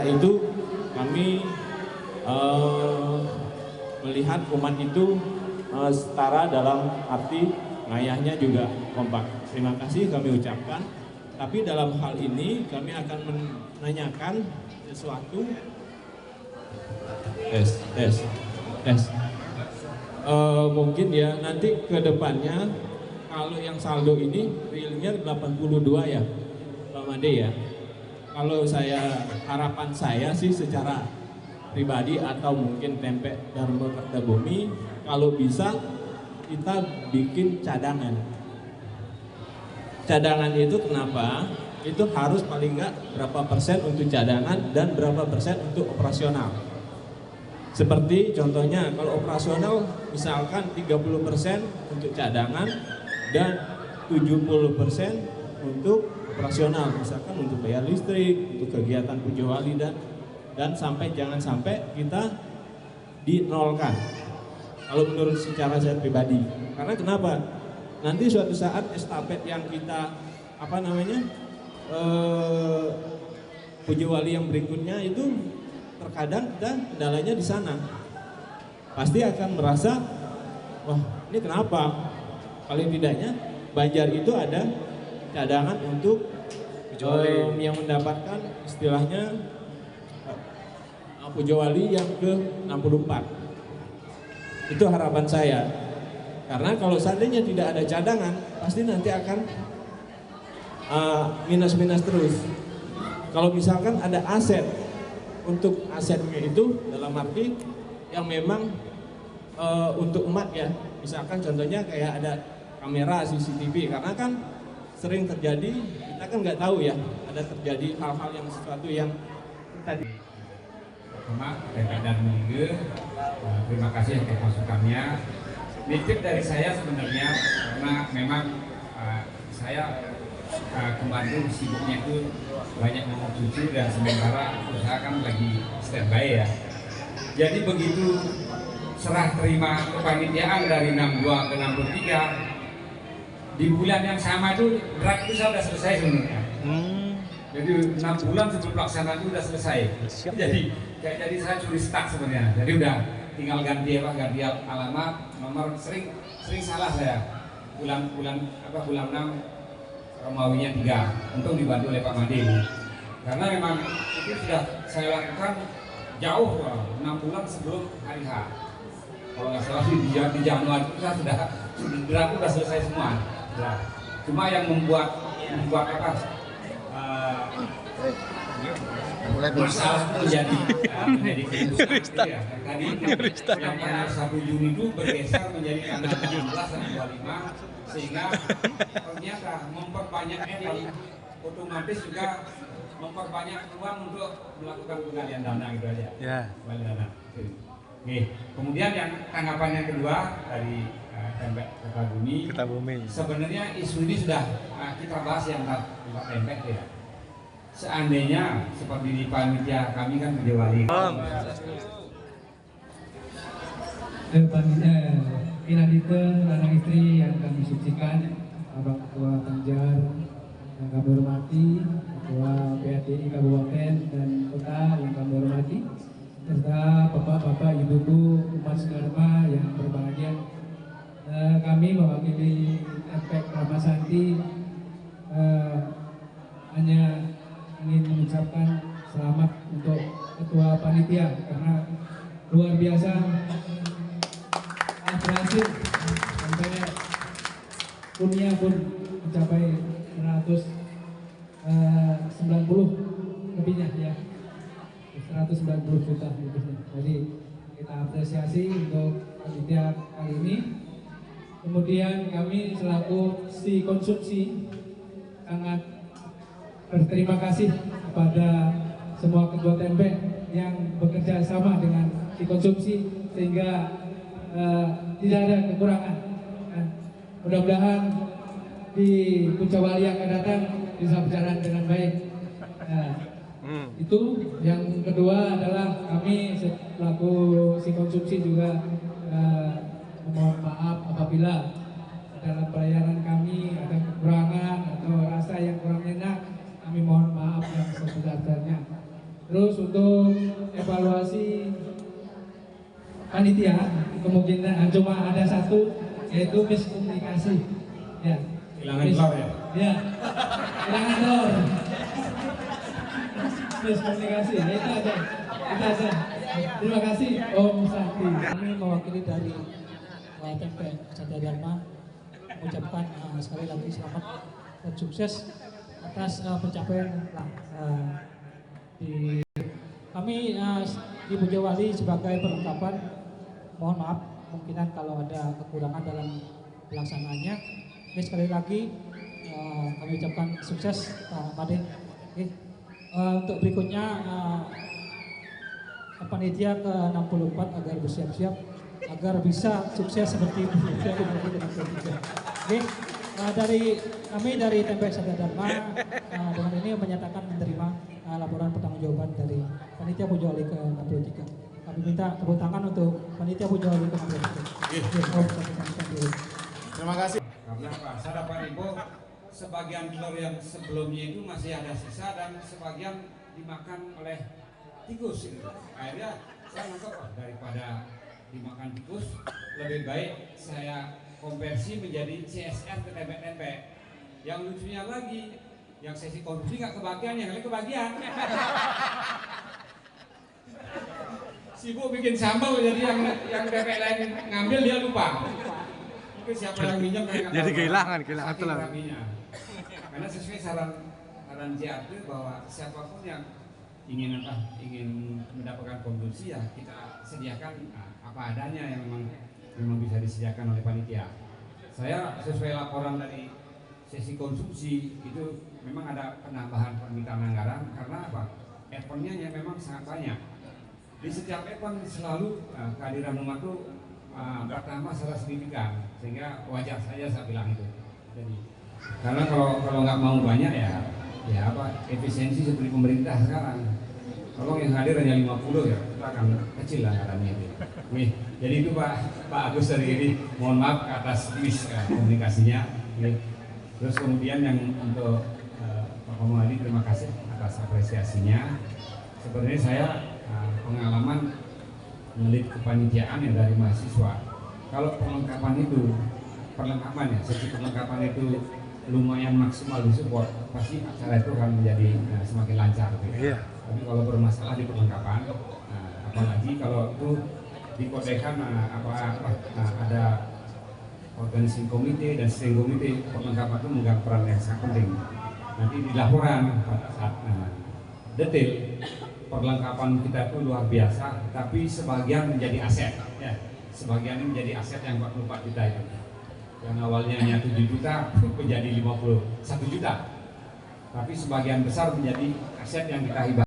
itu kami melihat umat itu setara dalam arti ngayahnya juga kompak. Terima kasih kami ucapkan. Tapi dalam hal ini kami akan menanyakan sesuatu. Tes. Mungkin ya nanti ke depannya kalau yang saldo ini realnya 82 ya Pak Made ya. Kalau harapan saya sih secara pribadi atau mungkin tempe Dharma Kertabumi, kalau bisa kita bikin cadangan. Cadangan itu kenapa? Itu harus paling nggak berapa persen untuk cadangan dan berapa persen untuk operasional. Seperti contohnya kalau operasional misalkan 30% untuk cadangan dan 70% untuk operasional, misalkan untuk bayar listrik, untuk kegiatan puja wali dan jangan sampai kita dinolkan. Kalau menurut secara saya pribadi, karena kenapa? Nanti suatu saat estafet yang kita puja wali yang berikutnya itu terkadang kita kendalanya di sana. Pasti akan merasa, wah ini kenapa? Paling tidaknya Banjar itu ada cadangan untuk yang mendapatkan istilahnya puja wali yang ke-64. Itu harapan saya. Karena kalau seandainya tidak ada cadangan, pasti nanti akan minus-minus terus. Kalau misalkan ada aset, untuk asetnya itu dalam arti yang memang untuk umat ya. Misalkan contohnya kayak ada kamera CCTV, karena kan sering terjadi, kita kan nggak tahu ya, ada terjadi hal-hal yang sesuatu yang tadi. Pertama, dan Minggu, terima kasih atas masukannya. Nitip dari saya sebenarnya, karena memang saya ke Bandung sibuknya itu banyak ngomong cucu dan sementara usaha kan lagi standby ya. Jadi begitu serah terima kepanitiaan dari 62 ke 63, di bulan yang sama itu draft itu saya sudah selesai sebenarnya. Jadi 6 bulan sebelum pelaksanaan itu sudah selesai. Jadi saya curi start sebenarnya. Jadi udah tinggal ganti alamat, nomor sering salah saya. Bulan 6 Romawinya 3, untung dibantu oleh Pak Made. Karena memang itu sudah saya lakukan jauh 6 bulan sebelum hari H. Kalau nggak salah di Januari itu saya draft sudah selesai semua. Cuma yang membuat masalah menjadi keributan ya. Tadi yang tanggal 1 Juni itu bergeser menjadi tanggal 16 dan 25, sehingga ternyata memperbanyak yang otomatis juga memperbanyak peluang untuk melakukan penggalian dana gitu aja. Ya. Dana. Oke. Kemudian yang tanggapan yang kedua dari Tempe Kertabumi. Sebenarnya isu ini sudah kita bahas yang Pak Tempe ya. Seandainya seperti di panitia kami kan puja wali. Inadite anak istri yang kami sucikan, Bapak Ketua Banjar yang kami hormati, Ketua PADI Kabupaten dan Kota yang kami hormati, serta Bapak-Bapak, Ibu-Ibu, umat Dharma yang berbahagia. Kami mewakili Efek Ramasanti hanya ingin mengucapkan selamat untuk Ketua Panitia karena luar biasa berhasil sampai punya pun mencapai 190 lebihnya ya, 190 juta lebihnya. Jadi kita apresiasi untuk panitia kali ini. Kemudian kami selaku si konsumsi sangat berterima kasih kepada semua ketua tempe yang bekerja sama dengan si konsumsi sehingga tidak ada kekurangan. Mudah-mudahan di puja wali yang akan datang bisa berjalan dengan baik. Itu yang kedua adalah kami selaku si konsumsi juga mohon maaf apabila dalam pelayanan kami ada kekurangan atau rasa yang kurang enak, kami mohon maaf yang sebesar-besarnya. Terus untuk evaluasi panitia kemungkinan cuma ada satu, yaitu miskomunikasi. Ya. Kehilangan telur ya? Ya. Kehilangan telur. Miskomunikasi. Ya, itu aja. Itu aja. Terima kasih Om Sakti. Kami mewakili dari TMP Satya Dharma mengucapkan sekali lagi selamat dan sukses atas pencapaian di kami di Bojowali sebagai perlengkapan. Mohon maaf kemungkinan kalau ada kekurangan dalam pelaksanaannya. Oke, sekali lagi kami ucapkan sukses Pak Made. Oke. Untuk berikutnya panitia ke-64 agar bersiap-siap agar bisa sukses seperti Bojowali dengan P3. Oke. Dari TMP Satya Dharma dengan ini menyatakan menerima laporan pertanggungjawaban dari panitia Bojowali ke-63. Kami minta tepuk tangan untuk panitia Bojowali ke-63. Terima kasih. Karena Pak, saya dapat info sebagian telur yang sebelumnya itu masih ada sisa dan sebagian dimakan oleh tikus itu. Akhirnya saya nangkep daripada dimakan tikus, lebih baik saya konversi menjadi CSR ke tempe-tempe. Yang lucunya lagi, yang sesi konsumsi nggak kebagian, yang lain kebagian. Sibuk bikin sambal, jadi yang tempe lain ngambil dia lupa. Mungkin siapa yang minjem Jadi kehilangan telur. Karena sesuai saran JRT bahwa siapapun yang ingin mendapatkan konsumsi ya kita sediakan apa adanya yang memang bisa disediakan oleh panitia. Saya sesuai laporan dari sesi konsumsi itu memang ada penambahan permintaan anggaran karena apa? Eventnya memang sangat banyak. Di setiap event selalu kehadiran rumah itu pertama secara signifikan, sehingga wajar saja saya bilang itu. Jadi karena kalau nggak mau banyak ya apa efisiensi seperti pemerintah sekarang. Kalau yang hadir hanya 50 ya kita akan kecil anggarannya itu. Nih, jadi itu Pak Agus dari ini mohon maaf atas komunikasinya. Nih. Terus kemudian yang untuk Pak Komadi terima kasih atas apresiasinya. Sebenarnya saya pengalaman melit kepanitiaan ya dari mahasiswa. Kalau perlengkapan ya, sesi perlengkapan itu lumayan maksimal disupport, pasti acara itu akan menjadi semakin lancar. Gitu. Iya. Tapi kalau bermasalah di perlengkapan, apalagi kalau itu dikodekan ada organizing komite dan steering komite, perlengkapan itu memegang peran yang sangat penting. Nanti di laporan pada saat detail perlengkapan kita itu luar biasa, tapi sebagian menjadi aset, ya. Sebagian ini menjadi aset yang 44 juta itu. Yang awalnya hanya 7 juta menjadi 51 juta. Tapi sebagian besar menjadi aset yang kita hibahkan.